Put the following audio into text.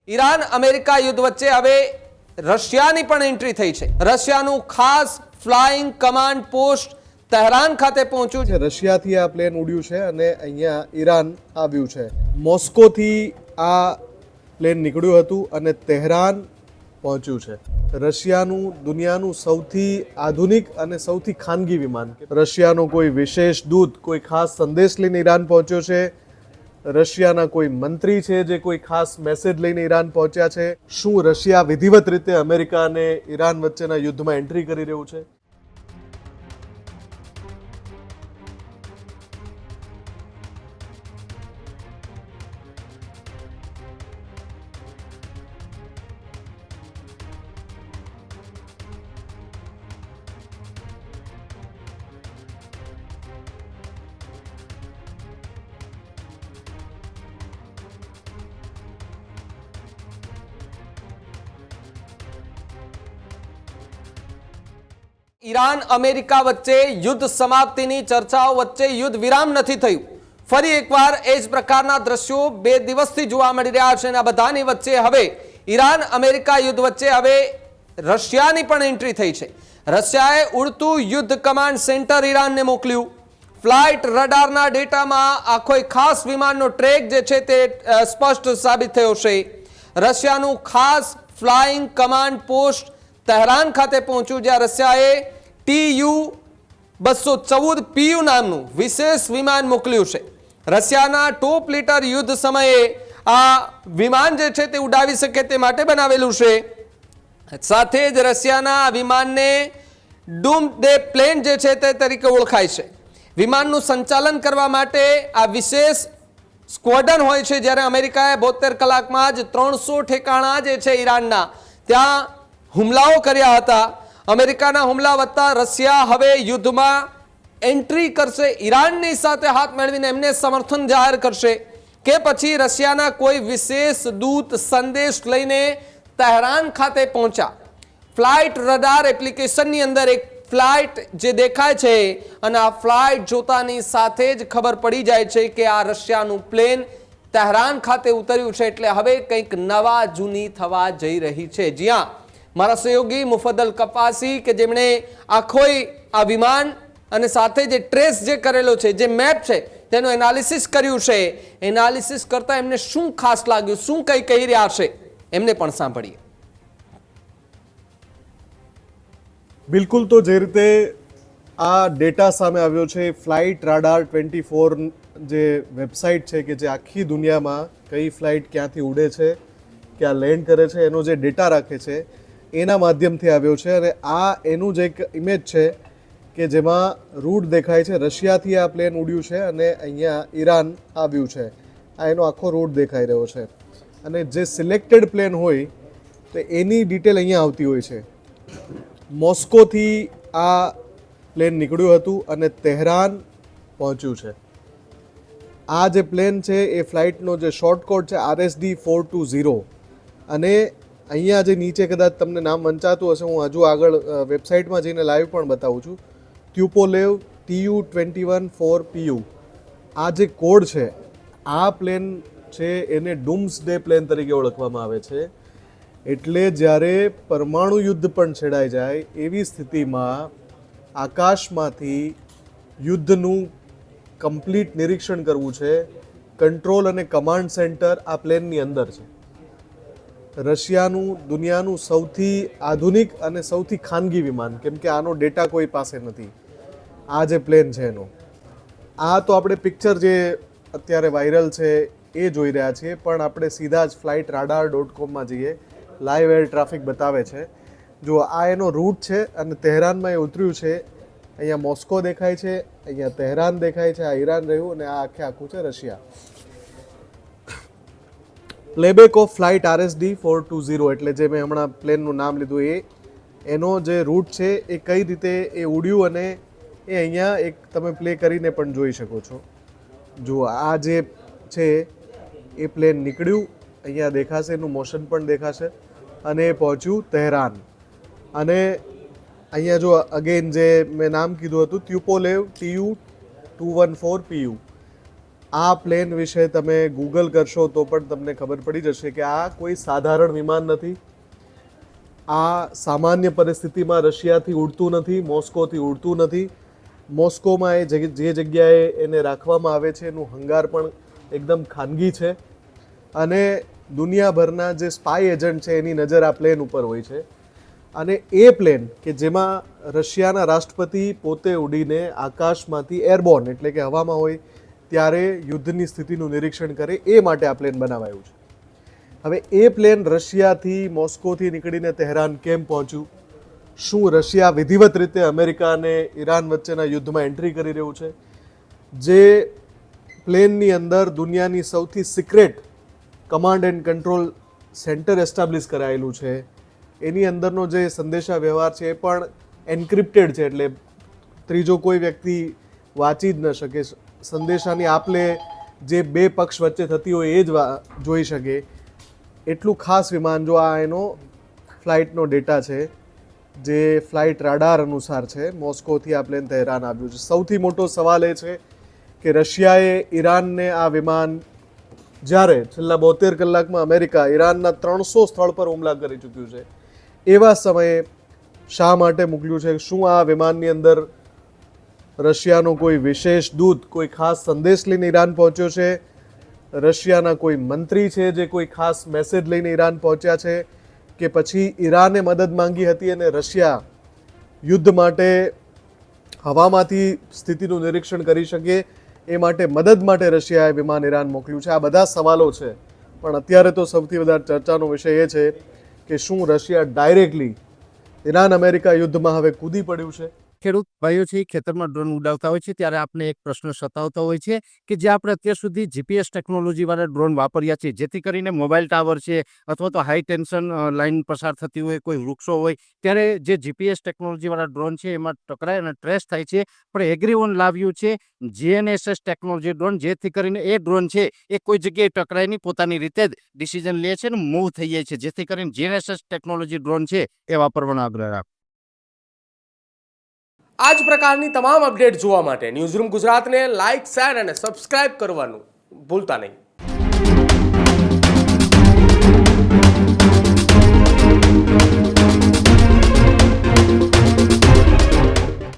Iran America યુદ્ધ વચ્ચે હવે રશિયાની પણ એન્ટ્રી થઈ છે। રશિયાનું ખાસ ફ્લાઇંગ કમાન્ડ પોસ્ટ તહેરાન ખાતે પહોંચ્યું છે। રશિયાથી આ પ્લેન ઉડ્યું છે અને અહીંયા ઈરાન આવ્યું છે। મોસ્કોથી આ પ્લેન નીકળ્યું હતું અને તહેરાન પહોંચ્યું છે। રશિયાનું દુનિયાનું સૌથી આધુનિક અને સૌથી ખાનગી વિમાન, રશિયાનો કોઈ વિશેષ દૂત કોઈ ખાસ સંદેશ લઈને ઈરાન પહોંચ્યો છે। રશિયાના કોઈ મંત્રી છે જે કોઈ ખાસ મેસેજ લઈને ઈરાન પહોંચ્યા છે। શું રશિયા વિધિવત રીતે અમેરિકા અને ઈરાન વચ્ચેના યુદ્ધમાં એન્ટ્રી કરી રહ્યું છે? ઈરાન અમેરિકા વચ્ચે યુદ્ધ સમાપ્તિની ચર્ચાઓ વચ્ચે યુદ્ધ વિરામ નથી થયું। ફરી એકવાર એ જ પ્રકારના દ્રશ્યો 2 દિવસથી જોવા મળી રહ્યા છે અને આ બધાની વચ્ચે હવે ઈરાન અમેરિકા યુદ્ધ વચ્ચે હવે રશિયાની પણ એન્ટ્રી થઈ છે। રશિયાએ ઉડતું યુદ્ધ કમાન્ડ સેન્ટર ઈરાનને મોકલ્યું। ફ્લાઇટ રડારના ડેટામાં આખો ખાસ વિમાનનો ટ્રેક જે છે તે સ્પષ્ટ સાબિત થયો છે। રશિયાનું ખાસ ફ્લાઇંગ કમાન્ડ પોસ્ટ તહેરાન ખાતે પહોંચ્યું, જ્યાં રશિયાએ TU-214 PU નામનું વિશેષ વિમાન મોકલ્યું છે। રશિયાના ટોપ લીડર યુદ્ધ સમયે આ વિમાન જે છે તે ઉડાવી શકે તે માટે બનાવેલું છે। સાથે જ રશિયાના આ વિમાનને ડૂમસડે પ્લેન જે છે તે તરીકે ઓળખાય છે। વિમાનનું સંચાલન કરવા માટે આ વિશેષ સ્ક્વોડ્રન હોય છે, જ્યારે અમેરિકાએ 72 કલાકમાં જ 300 ઠેકાણા જે છે ઈરાનના ત્યાં હુમલાઓ કર્યા હતા। અમેરિકાના હુમલા વત્તા રશિયા હવે યુદ્ધમાં એન્ટ્રી કરશે, ઈરાનની સાથે હાથ મેળવીને એમને સમર્થન જાહેર કરશે કે પછી રશિયાના કોઈ વિશેષ દૂત સંદેશ લઈને તહેરાન ખાતે પહોંચ્યા। ફ્લાઇટ રડાર એપ્લિકેશનની અંદર એક ફ્લાઇટ જે દેખાય છે અને આ ફ્લાઇટ જોતાની સાથે જ ખબર પડી જાય છે કે આ રશિયાનું પ્લેન તહેરાન ખાતે ઉતર્યું છે, એટલે હવે કંઈક નવા જૂની થવા જઈ રહી છે। જી હા, મારા સહયોગી મુફદ્દલ કપાસી કે જેમણે આખોય આ વિમાન અને સાથે જે ટ્રેસ જે કરેલો છે, જે મેપ છે તેનું એનાલિસિસ કર્યું છે, એનાલિસિસ કરતા એમને શું ખાસ લાગ્યું, શું કંઈ કહી રહ્યા છે એમને પણ સાંભળીએ। બિલકુલ, તો જે રીતે આ ડેટા સામે આવ્યો છે, ફ્લાઇટ રાડાર 24 જે વેબસાઇટ છે કે જે આખી દુનિયામાં કઈ ફ્લાઇટ ક્યાંથી ઉડે છે, ક્યાં લેન્ડ કરે છે એનો જે ડેટા રાખે છે એના માધ્યમથી આવ્યો છે। અને આ એનું જ એક ઇમેજ છે કે જેમાં રૂટ દેખાય છે। રશિયાથી આ પ્લેન ઉડ્યું છે અને અહીંયા ઈરાન આવ્યું છે। આ એનો આખો રૂટ દેખાઈ રહ્યો છે અને જે સિલેક્ટેડ પ્લેન હોય તો એની ડિટેલ અહીંયા આવતી હોય છે। મોસ્કોથી આ પ્લેન નીકળ્યું હતું અને તહેરાન પહોંચ્યું છે। આ જે પ્લેન છે એ ફ્લાઇટનો જે શોર્ટકોડ છે RSD-420 અને અહીંયા જે નીચે કદાચ તમને નામ વંચાતું હશે, હું હજુ આગળ વેબસાઇટમાં જઈને લાઈવ પણ બતાવું છું, ટ્યુપોલેવ TU-214 PU। આ જે કોડ છે, આ પ્લેન છે એને ડૂમ્સડે પ્લેન તરીકે ઓળખવામાં આવે છે। એટલે જ્યારે પરમાણુ યુદ્ધ પણ છેડાઈ જાય એવી સ્થિતિમાં આકાશમાંથી યુદ્ધનું કમ્પ્લીટ નિરીક્ષણ કરવું છે। કંટ્રોલ અને કમાન્ડ સેન્ટર આ પ્લેનની અંદર છે। રશિયાનું દુનિયાનું સૌથી આધુનિક અને સૌથી ખાનગી વિમાન, કેમ કે આનો ડેટા કોઈ પાસે નથી, આ જે પ્લેન છે એનો। આ તો આપણે પિક્ચર જે અત્યારે વાયરલ છે એ જોઈ રહ્યા છીએ, પણ આપણે સીધા જ ફ્લાઇટ રાડાર.com જઈએ, લાઈવ એર ટ્રાફિક બતાવે છે। જો આ એનો રૂટ છે અને તહેરાનમાં એ ઉતર્યું છે। અહીંયા મોસ્કો દેખાય છે, અહીંયા તહેરાન દેખાય છે, આ ઈરાન રહ્યું અને આ આખું છે Russia. Playback of flight RSD-420 એટલે જે મેં હમણાં પ્લેનનું નામ લીધું એનો જે રૂટ છે એ કઈ રીતે એ ઉડ્યું અને એ અહીંયા એક તમે પ્લે કરીને પણ જોઈ શકો છો। જો આ જે છે એ પ્લેન નીકળ્યું, અહીંયા દેખાશે, એનું મોશન પણ દેખાશે અને એ પહોંચ્યું તહેરાન। અને અહીંયા જો અગેન જે મેં નામ કીધું હતું ટ્યુપોલેવ TU-214 PU, આ પ્લેન વિશે તમે ગૂગલ કરશો તો પણ તમને ખબર પડી જશે કે આ કોઈ સાધારણ વિમાન નથી. આ સામાન્ય પરિસ્થિતિમાં રશિયાથી ઉડતું નથી, મોસ્કોથી ઉડતું નથી. મોસ્કોમાં જે જગ્યાએ એને રાખવામાં આવે છે એનું હંગાર પણ એકદમ ખાનગી છે અને દુનિયાભરના જે સ્પાય એજન્ટ છે એની નજર આ પ્લેન ઉપર હોય છે. અને એ પ્લેન કે જેમાં રશિયાના રાષ્ટ્રપતિ પોતે ઉડીને આકાશમાંથી એરબોર્ન એટલે કે હવામાં હોય ત્યારે યુદ્ધની સ્થિતિનું નિરીક્ષણ કરે એ માટે આ પ્લેન બનાવાયું છે. હવે એ પ્લેન રશિયાથી મોસ્કોથી નીકળીને તહેરાન કેમ પહોંચ્યું? શું રશિયા વિધિવત રીતે અમેરિકા અને ઈરાન વચ્ચેના યુદ્ધમાં એન્ટ્રી કરી રહ્યું છે? જે પ્લેનની અંદર દુનિયાની સૌથી secret command and control centre establish કરાયેલું છે, એની અંદરનો જે સંદેશા વ્યવહાર છે એ પણ એન્ક્રિપ્ટેડ છે, એટલે ત્રીજો કોઈ વ્યક્તિ વાંચી જ ન શકે. સંદેશાની આપલે જે બે પક્ષ વચ્ચે થતી હોય એ જ જોઈ શકે. એટલું ખાસ વિમાન, જો આ એનો ફ્લાઇટનો ડેટા છે જે ફ્લાઇટ રાડાર અનુસાર છે, મોસ્કોથી આ પ્લેન તહેરાન આવ્યું છે. સૌથી મોટો સવાલ એ છે કે રશિયાએ ઈરાનને આ વિમાન, જ્યારે છેલ્લા 72 કલાકમાં અમેરિકા ઈરાનના 300 સ્થળ પર હુમલા કરી ચૂક્યું છે, એવા સમયે શા માટે મોકલ્યું છે? શું આ વિમાનની અંદર રશિયાનો કોઈ વિશેષ દૂત કોઈ ખાસ સંદેશ લઈને ઈરાન પહોંચ્યો છે? રશિયાના કોઈ મંત્રી છે જે કોઈ ખાસ મેસેજ લઈને ઈરાન પહોંચ્યા છે? કે પછી ઈરાને મદદ માંગી હતી અને રશિયા યુદ્ધ માટે હવામાંથી સ્થિતિનું નિરીક્ષણ કરી શકે એ માટે મદદ માટે રશિયાએ વિમાન ઈરાન મોકલ્યું છે? આ બધા સવાલો છે, પણ અત્યારે તો સૌથી વધારે ચર્ચાનો વિષય એ છે કે શું રશિયા ડાયરેક્ટલી ઈરાન અમેરિકા યુદ્ધમાં હવે કૂદી પડ્યું છે? ખેડૂત ભાઈઓ છે ખેતરમાં ડ્રોન ઉડાવતા હોય છે ત્યારે આપણે એક પ્રશ્ન સતાવતો હોય છે કે જે આપણે અત્યાર સુધી જીપીએસ ટેકનોલોજીવાળા ડ્રોન વાપર્યા છે, જેથી કરીને મોબાઈલ ટાવર છે અથવા તો હાઈ ટેન્શન લાઇન પસાર થતી હોય, કોઈ વૃક્ષો હોય, ત્યારે જે જીપીએસ ટેકનોલોજીવાળા ડ્રોન છે એમાં ટકરાય અને ટ્રેસ થાય છે. પણ એગ્રીઓન લાવ્યું છે જીએનએસએસ ટેકનોલોજી ડ્રોન, જેથી કરીને એ ડ્રોન છે એ કોઈ જગ્યાએ ટકરાય નહીં, પોતાની રીતે જ ડિસિઝન લે છે અને મૂવ થઈ જાય છે, જેથી કરીને જીએનએસએસ ટેકનોલોજી ડ્રોન છે એ વાપરવાનો આગ્રહ રાખો. આ જ પ્રકારની તમામ અપડેટ જોવા માટે ન્યૂઝરૂમ ગુજરાતને લાઇક, શેર અને સબસ્ક્રાઇબ કરવાનું ભૂલતા નહીં.